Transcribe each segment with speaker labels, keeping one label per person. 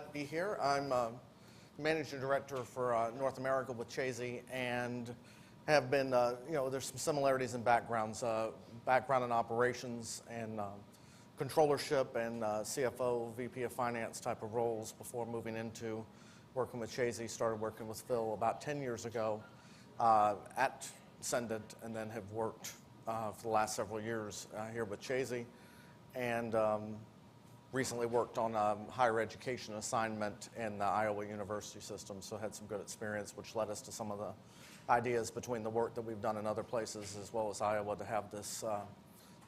Speaker 1: to be here. I'm Managing Director for North America with Chazey, and have been, there's some similarities in backgrounds, background in operations and controllership and CFO, VP of Finance type of roles before moving into working with Chazey. Started working with Phil about 10 years ago at Sendit, and then have worked for the last several years here with Chazey, and recently worked on a higher education assignment in the Iowa University system, so had some good experience, which led us to some of the ideas between the work that we've done in other places as well as Iowa to have this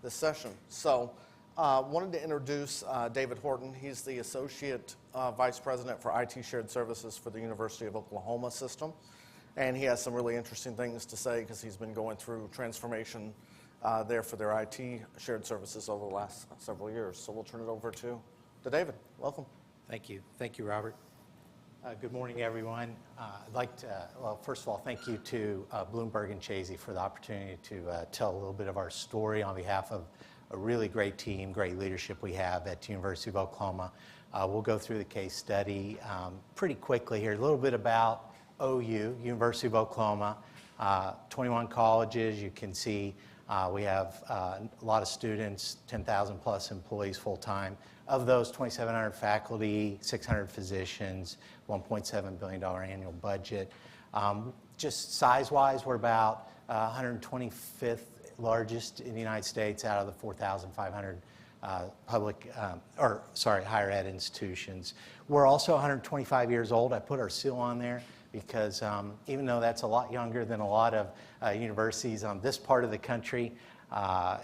Speaker 1: session. So wanted to introduce David Horton. He's the Associate Vice President for IT Shared Services for the University of Oklahoma system, and he has some really interesting things to say because he's been going through transformation there for their IT shared services over the last several years. So we'll turn it over to David. Welcome.
Speaker 2: Thank you. Thank you, Robert. Good morning, everyone. I'd like to, well, first of all, thank you to Bloomberg and Chazey for the opportunity to tell a little bit of our story on behalf of a really great team, great leadership we have at the University of Oklahoma. We'll go through the case study pretty quickly here. A little bit about OU, University of Oklahoma, 21 colleges. You can see we have a lot of students, 10,000 plus employees full-time. Of those, 2,700 faculty, 600 physicians, $1.7 billion annual budget. Just size-wise, we're about 125th largest in the United States out of the 4,500 higher ed institutions. We're also 125 years old. I put our seal on there because even though that's a lot younger than a lot of universities on this part of the country,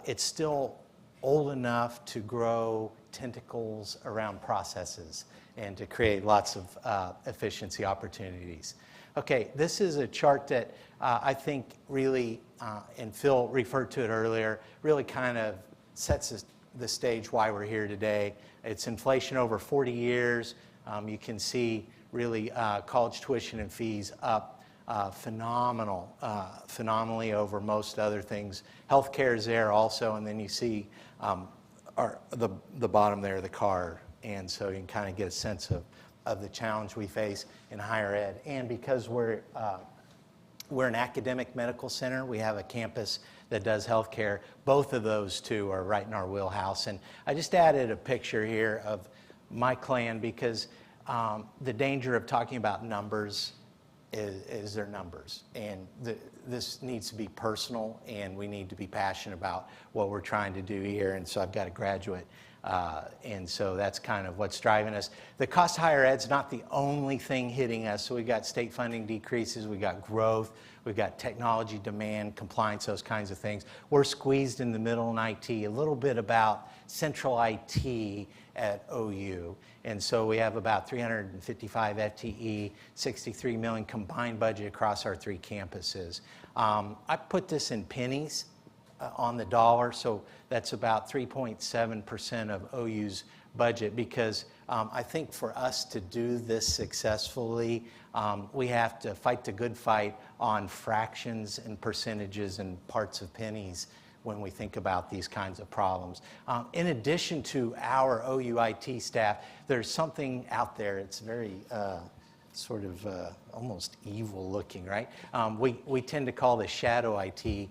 Speaker 2: it's still old enough to grow tentacles around processes and to create lots of efficiency opportunities. Okay, this is a chart that I think really, and Phil referred to it earlier, really kind of sets the stage why we're here today. It's inflation over 40 years. You can see really college tuition and fees up phenomenally over most other things. Healthcare is there also, and then you see the bottom there, the card, and so you can kind of get a sense of the challenge we face in higher ed. And because we're an academic medical center, we have a campus that does healthcare. Both of those two are right in our wheelhouse. And I just added a picture here of my clan because the danger of talking about numbers is their numbers. And this needs to be personal, and we need to be passionate about what we're trying to do here. And so I've got a graduate, and so that's kind of what's driving us. The cost of higher ed's not the only thing hitting us. So we've got state funding decreases, we've got growth, we've got technology demand, compliance, those kinds of things. We're squeezed in the middle in IT. A little bit about central IT at OU. And so we have about 355 FTE, 63 million combined budget across our three campuses. I put this in pennies on the dollar, so that's about 3.7% of OU's budget, because I think for us to do this successfully, we have to fight the good fight on fractions and percentages and parts of pennies when we think about these kinds of problems. In addition to our OU IT staff, there's something out there. It's very sort of almost evil looking, right? We tend to call this shadow IT.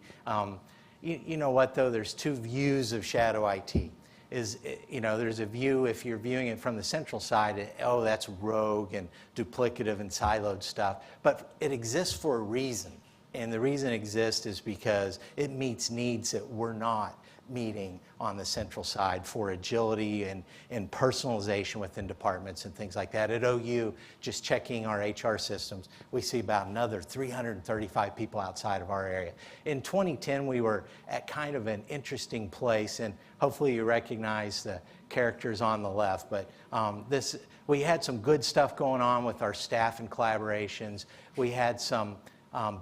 Speaker 2: You know what though? There's two views of shadow IT. There's a view, if you're viewing it from the central side, oh, that's rogue and duplicative and siloed stuff. But it exists for a reason. And the reason it exists is because it meets needs that we're not meeting on the central side for agility and personalization within departments and things like that. At OU, just checking our HR systems, we see about another 335 people outside of our area. In 2010, we were at kind of an interesting place, and hopefully you recognize the characters on the left, but we had some good stuff going on with our staff and collaborations. We had some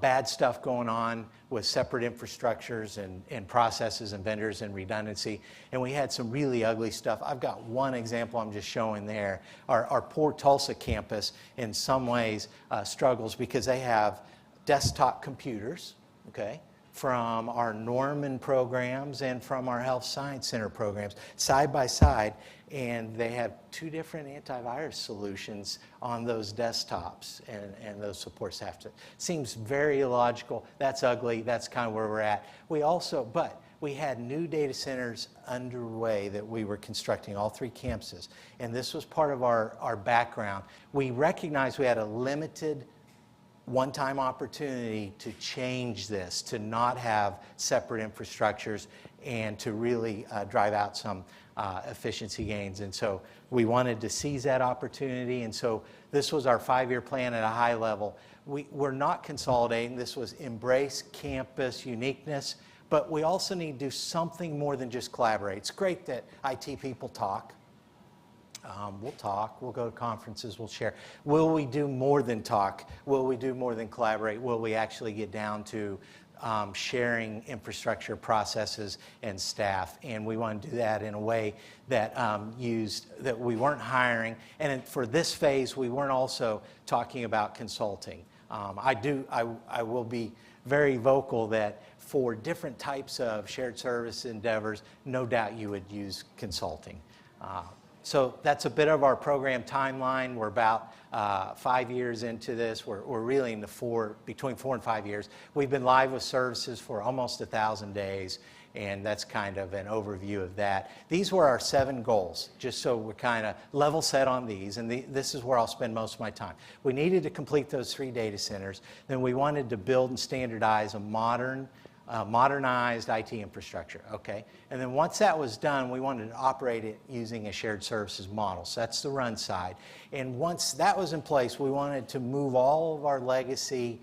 Speaker 2: bad stuff going on with separate infrastructures and processes and vendors and redundancy. And we had some really ugly stuff. I've got one example I'm just showing there. Our poor Tulsa campus in some ways struggles because they have desktop computers, okay? from our Norman programs and from our Health Science Center programs side by side, and they have two different antivirus solutions on those desktops, and those support staff. Seems very illogical. That's ugly. That's kind of where we're at. But we had new data centers underway that we were constructing, all 3 campuses, and this was part of our background. We recognized we had a limited one-time opportunity to change this, to not have separate infrastructures, and to really drive out some efficiency gains. And so we wanted to seize that opportunity, and so this was our 5-year plan at a high level. We're not consolidating. This was embrace campus uniqueness, but we also need to do something more than just collaborate. It's great that IT people talk. We'll talk, we'll go to conferences, we'll share. Will we do more than talk? Will we do more than collaborate? Will we actually get down to sharing infrastructure processes and staff? And we want to do that in a way that that we weren't hiring. And for this phase, we weren't also talking about consulting. I will be very vocal that for different types of shared service endeavors, no doubt you would use consulting. So that's a bit of our program timeline. We're about 5 years into this. We're really in the between 4 and 5 years. We've been live with services for almost 1,000 days, and that's kind of an overview of that. These were our 7 goals, just so we're kind of level set on these, and this is where I'll spend most of my time. We needed to complete those 3 data centers. Then we wanted to build and standardize a modernized IT infrastructure, okay? And then once that was done, we wanted to operate it using a shared services model. So that's the run side. And once that was in place, we wanted to move all of our legacy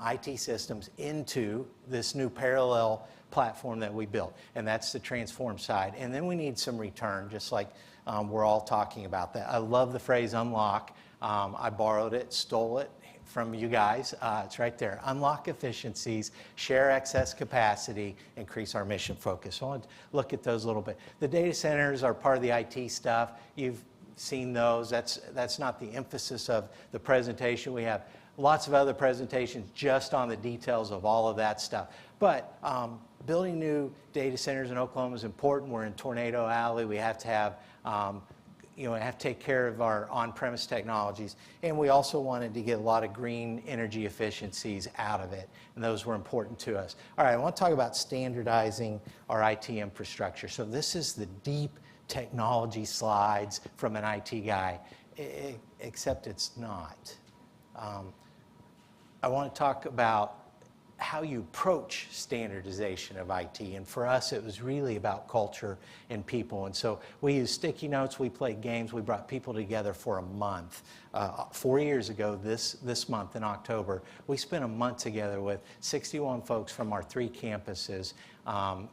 Speaker 2: IT systems into this new parallel platform that we built. And that's the transform side. And then we need some return, just like we're all talking about that. I love the phrase unlock. I borrowed it, stole it from you guys. It's right there. Unlock efficiencies, share excess capacity, increase our mission focus. So I want to look at those a little bit. The data centers are part of the IT stuff. You've seen those. That's not the emphasis of the presentation. We have lots of other presentations just on the details of all of that stuff. But building new data centers in Oklahoma is important. We're in Tornado Alley. We have to have we have to take care of our on-premise technologies, and we also wanted to get a lot of green energy efficiencies out of it, and those were important to us. All right, I want to talk about standardizing our IT infrastructure. So this is the deep technology slides from an IT guy, except it's not. I want to talk about how you approach standardization of IT. And for us, it was really about culture and people. And so we used sticky notes, we played games, we brought people together for a month. 4 years ago, this month in October, we spent a month together with 61 folks from our 3 campuses,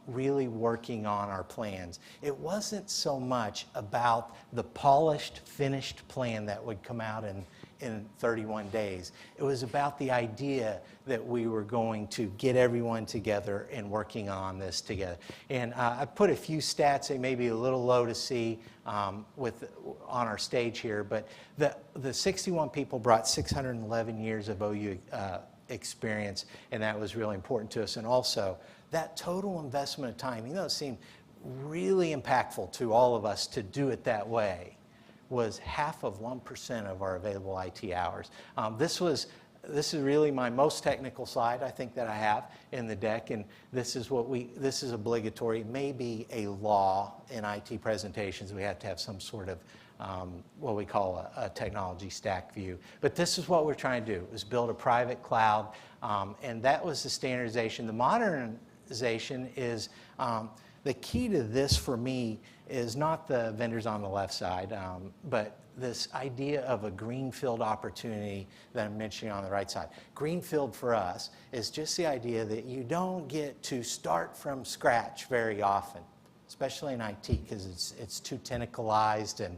Speaker 2: really working on our plans. It wasn't so much about the polished, finished plan that would come out in 31 days. It was about the idea that we were going to get everyone together and working on this together. And I put a few stats. They may be a little low to see on our stage here, but the 61 people brought 611 years of OU experience, and that was really important to us. And also, that total investment of time, it seemed really impactful to all of us to do it that way, was 1% of our available IT hours. This is really my most technical slide, I think, that I have in the deck, and this is obligatory. It may be a law in IT presentations. We have to have some sort of what we call a technology stack view. But this is what we're trying to do, is build a private cloud, and that was the standardization. The modernization is the key to this for me is not the vendors on the left side, but this idea of a greenfield opportunity that I'm mentioning on the right side. Greenfield for us is just the idea that you don't get to start from scratch very often, especially in IT, because it's too tentacleized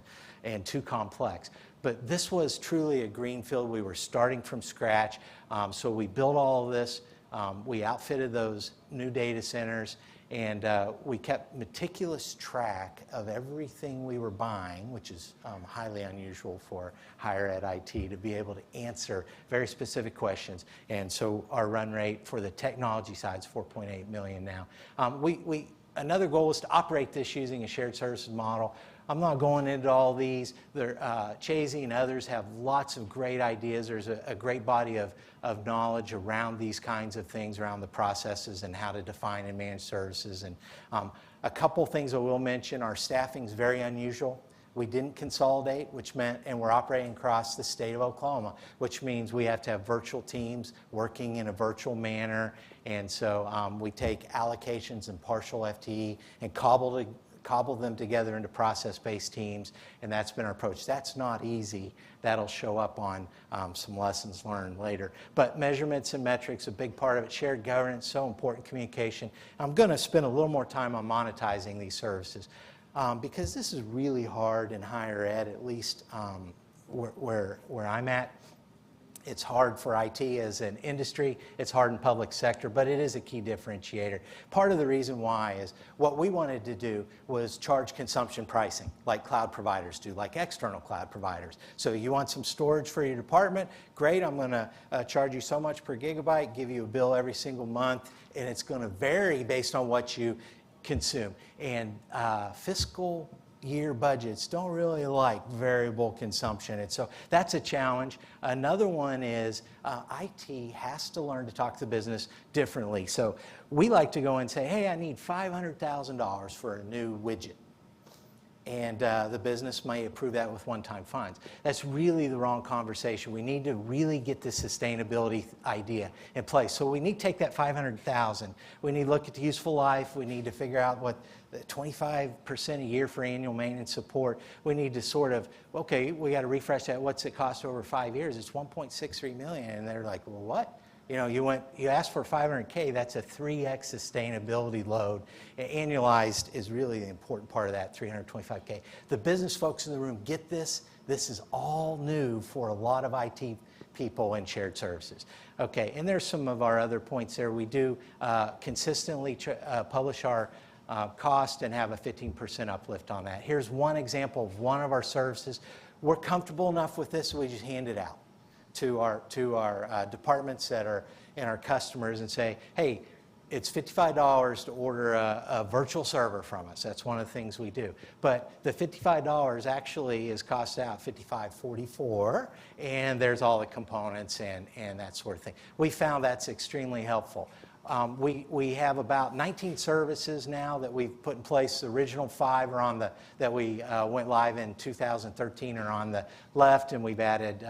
Speaker 2: and too complex. But this was truly a greenfield. We were starting from scratch, so we built all of this. We outfitted those new data centers, And we kept meticulous track of everything we were buying, which is highly unusual for higher ed IT to be able to answer very specific questions. And so our run rate for the technology side is 4.8 million now. Another goal is to operate this using a shared services model. I'm not going into all these. Chazey and others have lots of great ideas. There's a great body of knowledge around these kinds of things, around the processes and how to define and manage services. And a couple things I will mention, our staffing is very unusual. We didn't consolidate, which meant, and we're operating across the state of Oklahoma, which means we have to have virtual teams working in a virtual manner. And so we take allocations and partial FTE and cobble them together into process-based teams, and that's been our approach. That's not easy. That'll show up on some lessons learned later. But measurements and metrics, a big part of it. Shared governance, so important. Communication. I'm going to spend a little more time on monetizing these services because this is really hard in higher ed, at least where I'm at. It's hard for IT as an industry. It's hard in public sector, but it is a key differentiator. Part of the reason why is what we wanted to do was charge consumption pricing like cloud providers do, like external cloud providers. So you want some storage for your department? Great, I'm going to charge you so much per gigabyte, give you a bill every single month, and it's going to vary based on what you consume. And fiscal year budgets don't really like variable consumption, and so that's a challenge. Another one is IT has to learn to talk to the business differently. So we like to go and say, hey, I need $500,000 for a new widget. And the business may approve that with one-time funds. That's really the wrong conversation. We need to really get the sustainability idea in place. So we need to take that $500,000. We need to look at the useful life. We need to figure out what 25% a year for annual maintenance support. We need to sort of, okay, we got to refresh that. What's it cost over 5 years? It's $1.63 million. And they're like, well, what? You know, you asked for $500K, that's a 3x sustainability load. Annualized is really the important part of that, $325K. The business folks in the room get this. This is all new for a lot of IT people in shared services. Okay, and there's some of our other points there. We do consistently publish our cost and have a 15% uplift on that. Here's one example of one of our services. We're comfortable enough with this, so we just hand it out to our departments that are in our customers and say, hey, it's $55 to order a virtual server from us. That's one of the things we do. But the $55 actually is cost out $55.44, and there's all the components and that sort of thing. We found that's extremely helpful. We have about 19 services now that we've put in place. The original 5 are on that we went live in 2013 are on the left, and we've added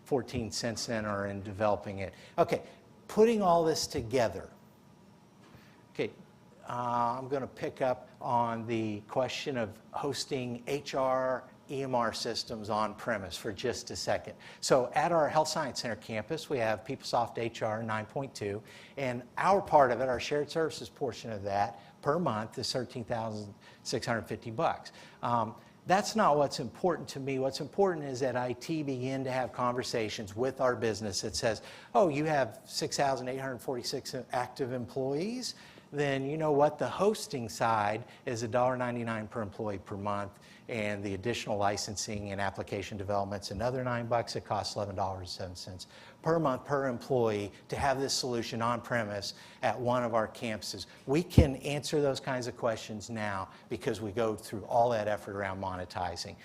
Speaker 2: 14 since then are in developing it. Okay, putting all this together. Okay, I'm going to pick up on the question of hosting HR, EMR systems on premise for just a second. So at our Health Science Center campus, we have PeopleSoft HR 9.2, and our part of it, our shared services portion of that per month is $13,650. That's not what's important to me. What's important is that IT begin to have conversations with our business that says, oh, you have 6,846 active employees? Then you know what? The hosting side is $1.99 per employee per month, and the additional licensing and application development's another $9. It costs $11.07 per month per employee to have this solution on premise at one of our campuses. We can answer those kinds of questions now because we go through all that effort around monetizing.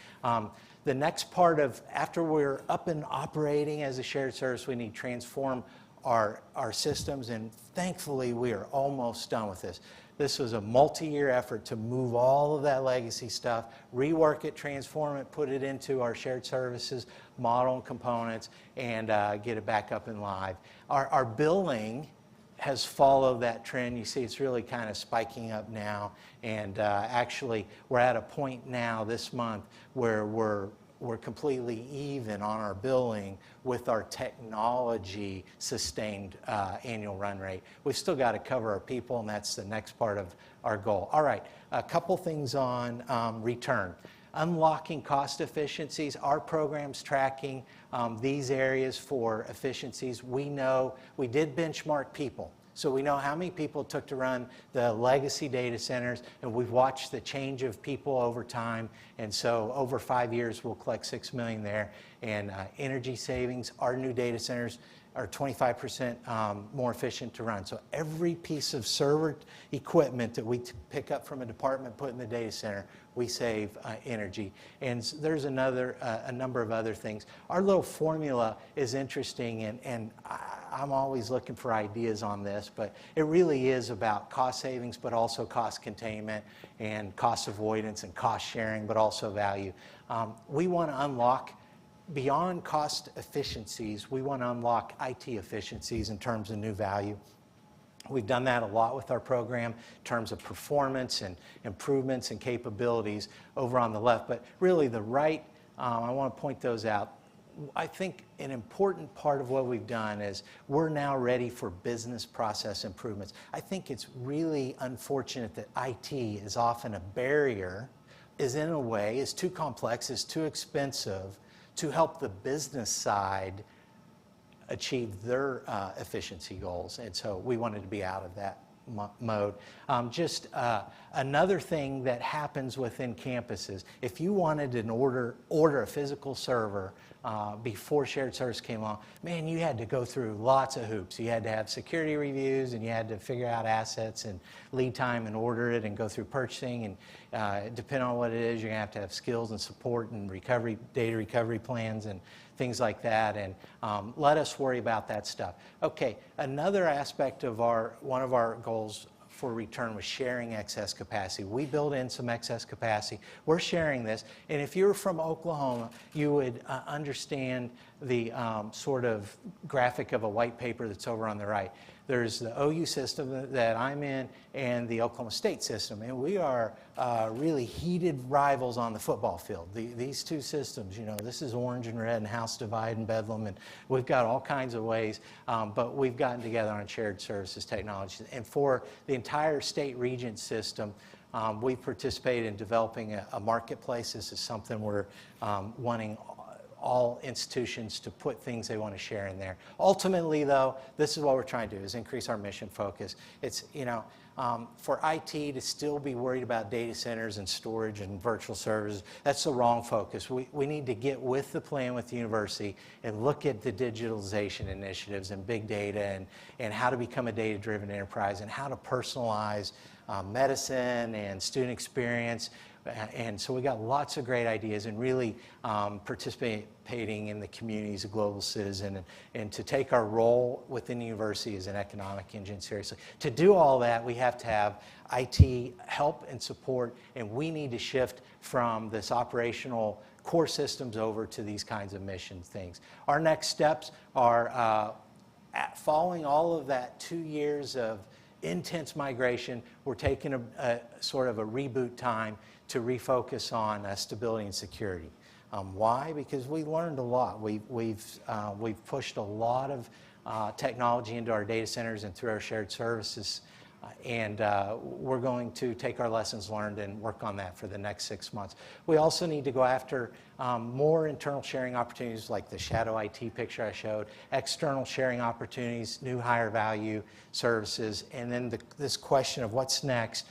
Speaker 2: The next part of, after we're up and operating as a shared service, we need to transform our systems, and thankfully we are almost done with this. This was a multi-year effort to move all of that legacy stuff, rework it, transform it, put it into our shared services model and components, and get it back up and live. Our billing has followed that trend. You see it's really kind of spiking up now, and actually we're at a point now this month where we're completely even on our billing with our technology sustained annual run rate. We've still got to cover our people, and that's the next part of our goal. All right, a couple things on return. Unlocking cost efficiencies. Our program's tracking these areas for efficiencies. We know we did benchmark people. So we know how many people it took to run the legacy data centers, and we've watched the change of people over time. And so over 5 years, we'll collect $6 million there. And energy savings, our new data centers are 25% more efficient to run. So every piece of server equipment that we pick up from a department, put in the data center, we save energy. And there's a number of other things. Our little formula is interesting, and I'm always looking for ideas on this, but it really is about cost savings, but also cost containment and cost avoidance and cost sharing, but also value. We want to unlock, beyond cost efficiencies, we want to unlock IT efficiencies in terms of new value. We've done that a lot with our program in terms of performance and improvements and capabilities over on the left. But really the right, I want to point those out. I think an important part of what we've done is we're now ready for business process improvements. I think it's really unfortunate that IT is often a barrier, is in a way, is too complex, is too expensive to help the business side achieve their efficiency goals. And so we wanted to be out of that mode. Another thing that happens within campuses, if you wanted to order a physical server before shared service came along, man, you had to go through lots of hoops. You had to have security reviews, and you had to figure out assets and lead time and order it and go through purchasing. And depending on what it is, you're going to have skills and support and recovery, data recovery plans and things like that. And let us worry about that stuff. Okay, another aspect of one of our goals for return was sharing excess capacity. We build in some excess capacity. We're sharing this. And if you're from Oklahoma, you would understand the sort of graphic of a white paper that's over on the right. There's the OU system that I'm in and the Oklahoma State system. And we are really heated rivals on the football field. These two systems, you know, this is orange and red and House Divide and Bedlam. And we've got all kinds of ways. But we've gotten together on shared services technologies. And for the entire state region system, we've participated in developing a marketplace. This is something we're wanting all institutions to put things they want to share in there. Ultimately, though, this is what we're trying to do, is increase our mission focus. It's, you know, for IT to still be worried about data centers and storage and virtual servers, that's the wrong focus. We need to get with the plan with the university and look at the digitalization initiatives and big data and how to become a data-driven enterprise and how to personalize medicine and student experience. And so we got lots of great ideas and really participating in the community as a global citizen and to take our role within the university as an economic engine seriously. To do all that, we have to have IT help and support, and we need to shift from this operational core systems over to these kinds of mission things. Our next steps are following all of that 2 years of intense migration. We're taking a sort of a reboot time to refocus on stability and security. Why? Because we learned a lot. We've pushed a lot of technology into our data centers and through our shared services, and we're going to take our lessons learned and work on that for the next 6 months. We also need to go after more internal sharing opportunities like the shadow IT picture I showed, external sharing opportunities, new higher value services, and then this question of what's next.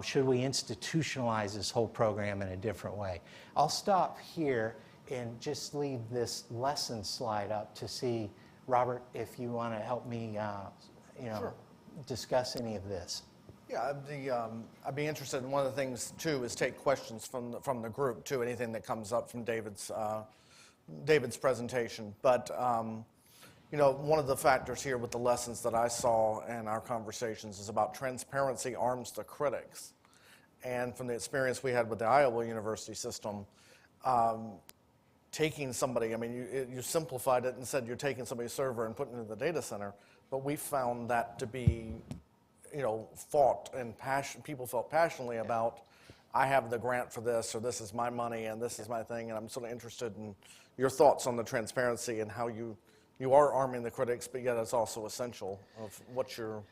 Speaker 2: Should we institutionalize this whole program in a different way? I'll stop here and just leave this lesson slide up to see, Robert, if you want to help me
Speaker 1: Sure.
Speaker 2: discuss any of this.
Speaker 1: Yeah, I'd be interested in one of the things too is take questions from the group too. Anything that comes up from David's presentation. But you know, one of the factors here with the lessons that I saw in our conversations is about transparency arms the critics. And from the experience we had with the Iowa University system, taking somebody, I mean, you simplified it and said you're taking somebody's server and putting it in the data center, but we found that to be, you know, fought and people felt passionately about, I have the grant for this, or this is my money and this is my thing, and I'm sort of interested in your thoughts on the transparency and how you are arming the critics, but yet it's also essential of what you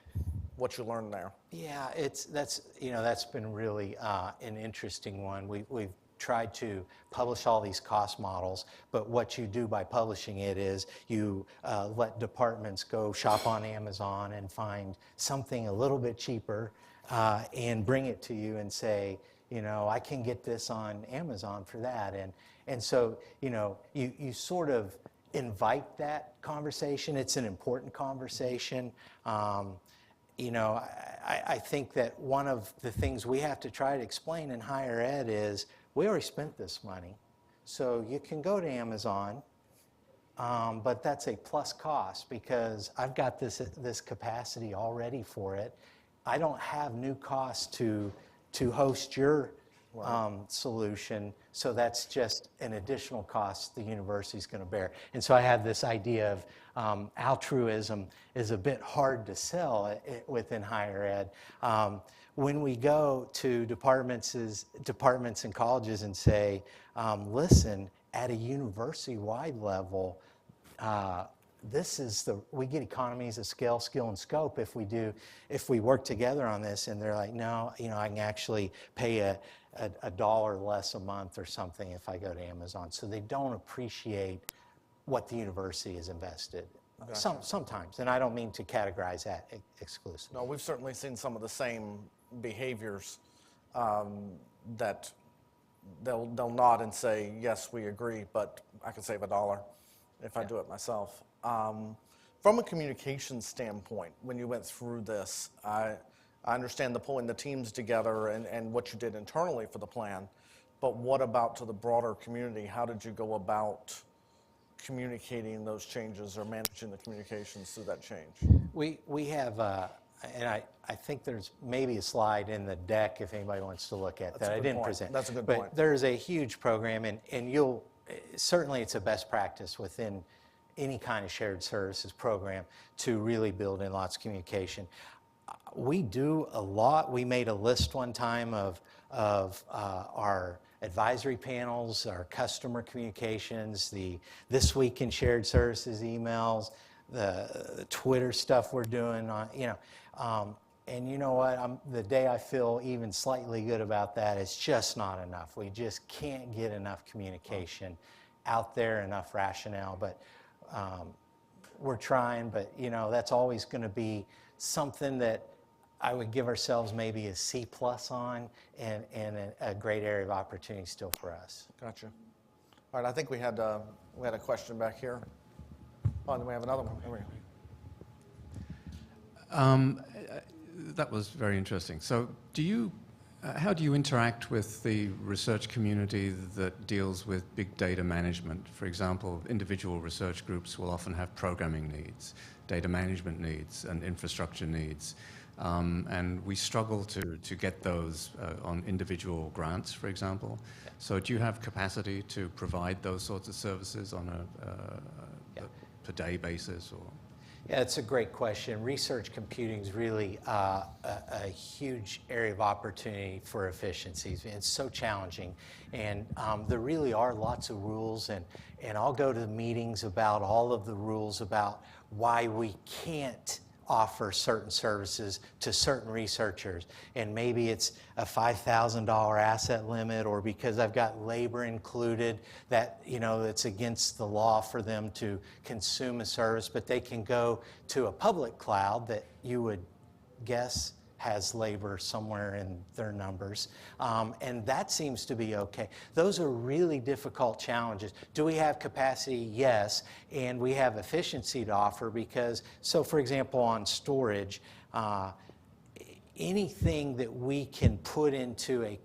Speaker 1: learn there.
Speaker 2: Yeah, that's been really an interesting one. We've tried to publish all these cost models, but what you do by publishing it is you let departments go shop on Amazon and find something a little bit cheaper and bring it to you and say, you know, I can get this on Amazon for that. And so, you know, you sort of invite that conversation. It's an important conversation. You know, I think that one of the things we have to try to explain in higher ed is we already spent this money. So you can go to Amazon, but that's a plus cost because I've got this capacity already for it. I don't have new costs to host your solution, so that's just an additional cost the university is going to bear. And so I have this idea of altruism is a bit hard to sell within higher ed. When we go to departments and colleges and say, listen, at a university-wide level, we get economies of scale, skill, and scope if we work together on this. And they're like, no, you know, I can actually pay a $1 less a month or something if I go to Amazon. So they don't appreciate what the university has invested. Gotcha. Sometimes, and I don't mean to categorize that exclusively.
Speaker 1: No, we've certainly seen some of the same behaviors that they'll nod and say, yes, we agree, but I can save $1 if I do it myself. From a communication standpoint, when you went through this, I understand the pulling the teams together and what you did internally for the plan, but what about to the broader community? How did you go about communicating those changes or managing the communications through that change?
Speaker 2: We have, and I think there's maybe a slide in the deck if anybody wants to look at that. I didn't present.
Speaker 1: That's a good
Speaker 2: point.
Speaker 1: point.
Speaker 2: There's a huge program, and certainly it's a best practice within any kind of shared services program to really build in lots of communication. We do a lot. We made a list one time of our advisory panels, our customer communications, the This Week in Shared Services emails, the Twitter stuff we're doing on, you know, and you know what, the day I feel even slightly good about that, it's just not enough. We just can't get enough communication out there, enough rationale, but we're trying, but you know, that's always going to be something that I would give ourselves maybe a C+ on, and a great area of opportunity still for us.
Speaker 1: Gotcha. All right, I think we had a question back here. Oh, and then we have another one. Over here.
Speaker 3: That was very interesting. So how do you interact with the research community that deals with big data management? For example, individual research groups will often have programming needs, data management needs, and infrastructure needs. And we struggle to get those on individual grants, for example. So do you have capacity to provide those sorts of services on a per day basis? Or?
Speaker 2: Yeah, it's a great question. Research computing is really a huge area of opportunity for efficiencies. It's so challenging, and there really are lots of rules, and I'll go to the meetings about all of the rules about why we can't offer certain services to certain researchers, and maybe it's a $5,000 asset limit, or because I've got labor included that, you know, it's against the law for them to consume a service, but they can go to a public cloud that you would guess has labor somewhere in their numbers, and that seems to be okay. Those are really difficult challenges. Do we have capacity? Yes, and we have efficiency to offer because, so for example, on storage, anything that we can put into a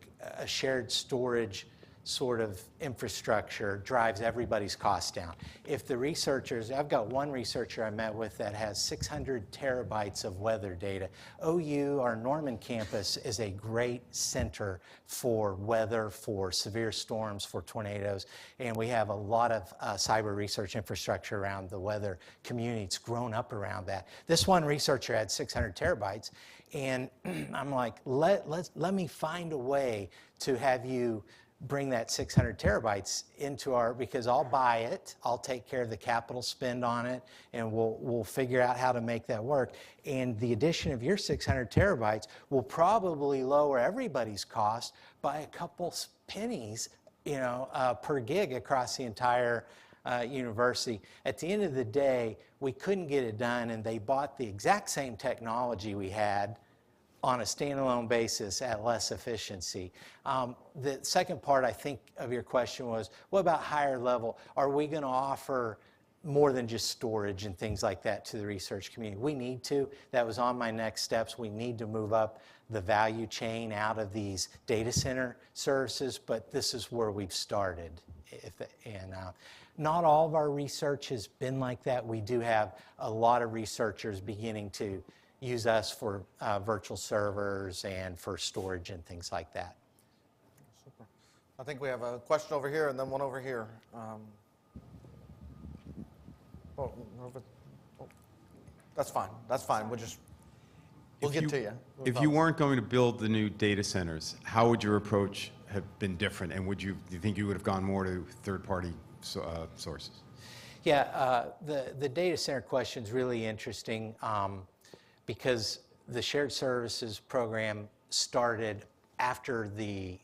Speaker 2: shared storage sort of infrastructure drives everybody's costs down. If the researchers, I've got one researcher I met with that has 600 terabytes of weather data. OU, our Norman campus, is a great center for weather, for severe storms, for tornadoes, and we have a lot of cyber research infrastructure around the weather community. It's grown up around that. This one researcher had 600 terabytes, and I'm like, let me find a way to have you bring that 600 terabytes into because I'll buy it, I'll take care of the capital spend on it, and we'll figure out how to make that work. And the addition of your 600 terabytes will probably lower everybody's cost by a couple pennies per gig across the entire university. At the end of the day, we couldn't get it done, and they bought the exact same technology we had on a standalone basis at less efficiency. The second part, I think, of your question was, what about higher level? Are we going to offer more than just storage and things like that to the research community? We need to. That was on my next steps. We need to move up the value chain out of these data center services, but this is where we've started. Not all of our research has been like that. We do have a lot of researchers beginning to use us for virtual servers and for storage and things like that.
Speaker 1: Super. I think we have a question over here and then one over here. That's fine. That's fine. We'll get to you.
Speaker 4: If you weren't going to build the new data centers, how would your approach have been different? And do you think you would have gone more to third-party sources?
Speaker 2: Yeah, the data center question is really interesting because the shared services program started after the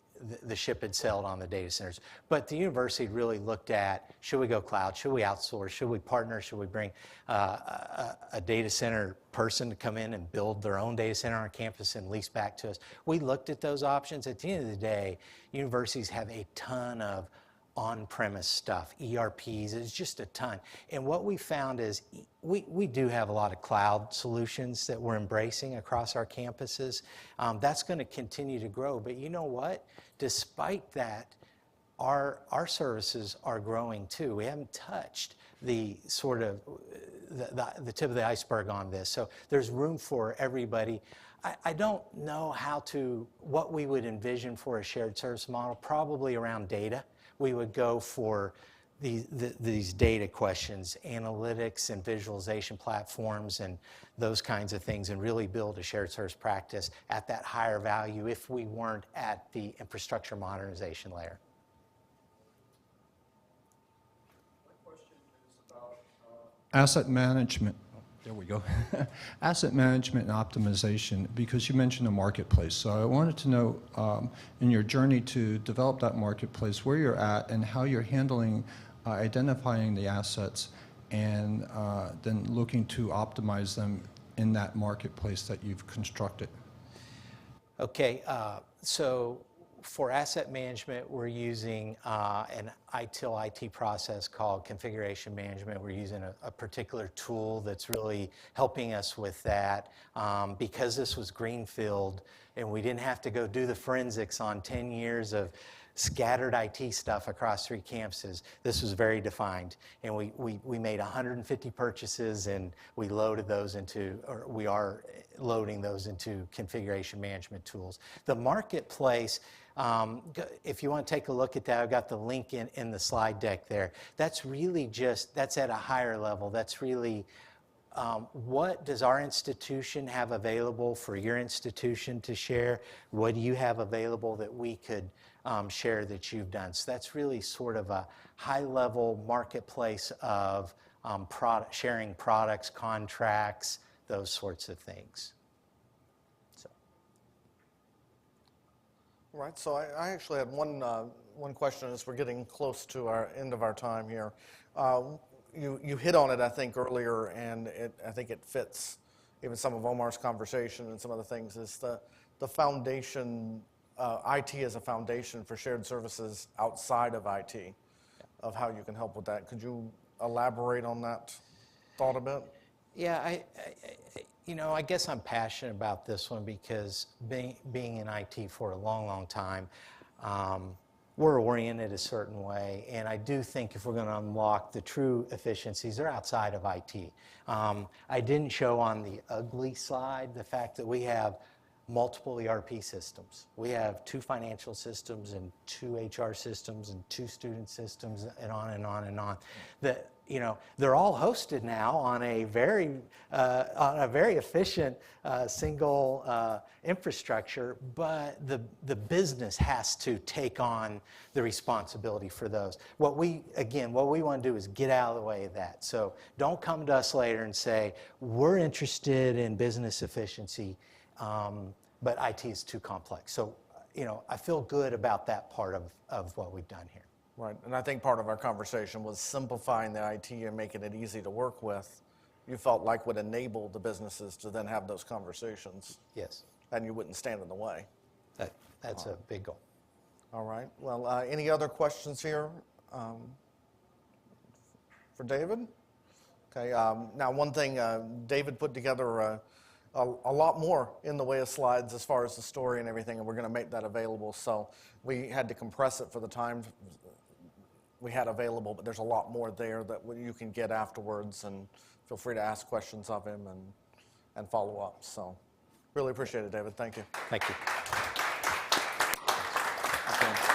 Speaker 2: ship had sailed on the data centers. But the university really looked at, should we go cloud? Should we outsource? Should we partner? Should we bring a data center person to come in and build their own data center on campus and lease back to us? We looked at those options. At the end of the day, universities have a ton of on-premise stuff, ERPs, it's just a ton. And what we found is we do have a lot of cloud solutions that we're embracing across our campuses. That's going to continue to grow. But you know what? Despite that, our services are growing too. We haven't touched the sort of the tip of the iceberg on this. So there's room for everybody. I don't know what we would envision for a shared service model, probably around data. We would go for these data questions, analytics and visualization platforms and those kinds of things, and really build a shared service practice at that higher value if we weren't at the infrastructure modernization layer.
Speaker 5: My question is about asset management. There we go. Asset management and optimization, because you mentioned a marketplace. So I wanted to know, in your journey to develop that marketplace, where you're at and how you're handling identifying the assets and then looking to optimize them in that marketplace that you've constructed.
Speaker 2: Okay, so for asset management, we're using an ITIL IT process called configuration management. We're using a particular tool that's really helping us with that. Because this was greenfield and we didn't have to go do the forensics on 10 years of scattered IT stuff across 3 campuses, this was very defined. And we made 150 purchases and we loaded those into, or we are loading those into configuration management tools. The marketplace, if you want to take a look at that, I've got the link in the slide deck there. That's really that's at a higher level. That's really what does our institution have available for your institution to share? What do you have available that we could share that you've done? So that's really sort of a high-level marketplace of sharing products, contracts, those sorts of things.
Speaker 1: Right, so I actually had one question as we're getting close to our end of our time here. You hit on it, I think, earlier, and I think it fits even some of Omar's conversation and some other things, is the foundation, IT as a foundation for shared services outside of IT, of how you can help with that. Could you elaborate on that thought a bit?
Speaker 2: Yeah, I guess I'm passionate about this one because being in IT for a long, long time, we're oriented a certain way, and I do think if we're going to unlock the true efficiencies, they're outside of IT. I didn't show on the ugly slide the fact that we have multiple ERP systems. We have 2 financial systems and 2 HR systems and 2 student systems and on and on and on. They're all hosted now on a very efficient single infrastructure, but the business has to take on the responsibility for those. What we want to do is get out of the way of that. So don't come to us later and say, we're interested in business efficiency, but IT is too complex. So I feel good about that part of what we've done here.
Speaker 1: Right, and I think part of our conversation was simplifying the IT and making it easy to work with. You felt like would enable the businesses to then have those conversations,
Speaker 2: Yes,
Speaker 1: and you wouldn't stand in the way.
Speaker 2: that's a big goal.
Speaker 1: All right, well, any other questions here for David? Okay, now one thing, David put together a lot more in the way of slides as far as the story and everything, and we're going to make that available. So we had to compress it for the time we had available, but there's a lot more there that you can get afterwards, and feel free to ask questions of him and follow up. So really appreciate it, David. Thank you.
Speaker 2: Thank you.
Speaker 1: Okay.